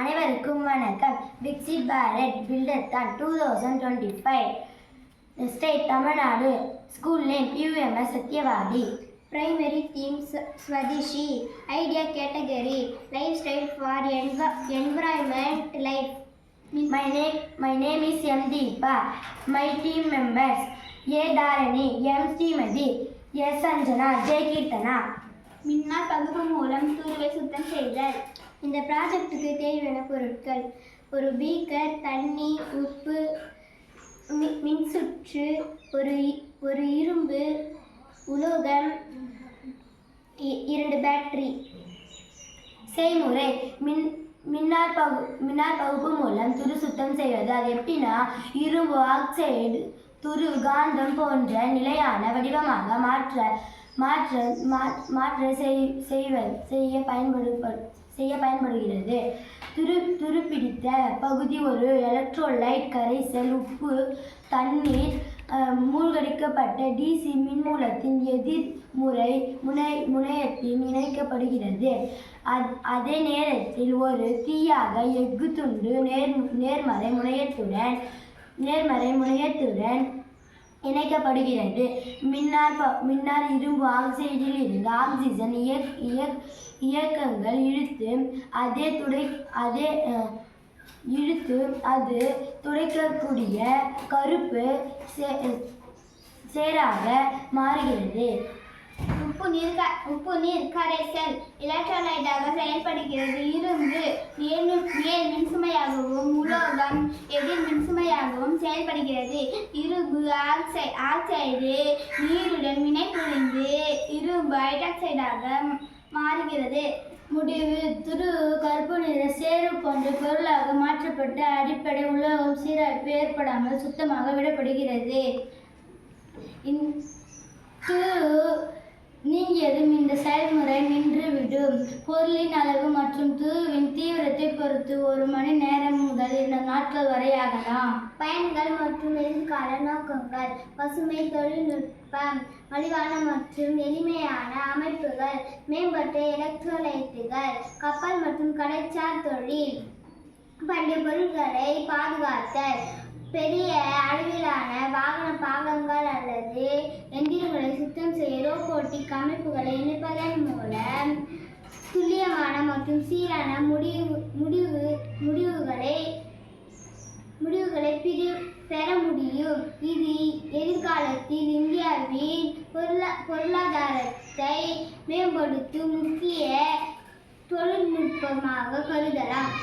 அனைவருக்கும் வணக்கம். Viksit Bharat buildathon 2025. State Tamil Nadu. School name UMS Satyavadi. Primary theme Swadeshi. Idea category lifestyle for environment life. My name is M. Deepa. My team members A. Dharani, M. Srimati, S. Sanjana, J. Kirtana. மின்னார் பகுப்பு மூலம் தூர்வை சுத்தம் செய்தல். இந்த ப்ராஜெக்டுக்கு தேவையான பொருட்கள்: ஒரு பீக்கர், தண்ணி, உப்பு, மின்சுற்று, ஒரு இரும்பு உலோகம், 2 பேட்டரி. செய்முறை: மின்னார் பகுப்பு மூலம் துரு சுத்தம் செய்வது. அது எப்படின்னா, இரும்பு ஆக்சைடு துரு காந்தம் போன்ற நிலையான வடிவமாக செய்ய பயன்படுகிறது. துருப்பிடித்த பகுதி ஒரு எலக்ட்ரோலைட் கரைசல், உப்பு, தண்ணீர், மூழ்கடிக்கப்பட்ட DC மின்மூலத்தின் எதிர்முறை முனையத்தில் இணைக்கப்படுகிறது. அதே நேரத்தில் ஒரு தீயாக எஃகு துண்டு நேர்மறை முனையத்துடன் இணைக்கப்படுகிறது. மின்னார் இரும்பு ஆக்சைடில் இருந்து ஆக்சிஜன் இயக்கங்கள் அது துடைக்கக்கூடிய கருப்பு சேராக மாறுகிறது. உப்பு நீர் கரைசல் எலக்ட்ரோலைட்டாக செயல்படுகிறது. இரும்பு நேர் மின்சுமையாகவும் உலோகம் எதிர் மின்சுமையாகவும் செயல்படுகிறது. இரும்பு ஆக்சைடு நீருடன் வினைபுரிந்து இரும்பு ஹைட்ராக்சைடாக மாறுகிறது. முடிவு: துரு கருப்பு நிற சேறு போன்ற பொருளாக மாற்றப்பட்ட அடிப்படை உலோகம் சீரமைப்பு ஏற்படாமல் சுத்தமாக விடப்படுகிறது. நீங்கியதும் இந்த செயல்முறை நின்றுவிடும். பொருளின் அளவு மற்றும் துருவின் தீவிரத்தை பொறுத்து 1 மணி நேரம் முதல் 2 நாட்கள் வரை ஆகலாம். பயன்கள் மற்றும் எதிர்கால நோக்கங்கள்: பசுமை தொழில்நுட்பம், மலிவான மற்றும் எளிமையான அமைப்புகள், மேம்பட்ட எலக்ட்ரோலைட்டுகள், கப்பல் மற்றும் கடற்சார் தொழில், பண்டைய பொருட்களை பாதுகாத்தல், பெரிய அளவிலான வாகன பாகங்கள் அல்லது எந்திரங்களை சுத்தம் செய்ய ரோபோட்டிக் அமைப்புகளை இணைப்பதன் மூலம் துல்லியமான மற்றும் சீரான முடிவுகளை பெற முடியும். இது எதிர்காலத்தில் இந்தியாவின் பொருளாதாரத்தை மேம்படுத்தும் முக்கிய தொழில்நுட்பமாக கருதலாம்.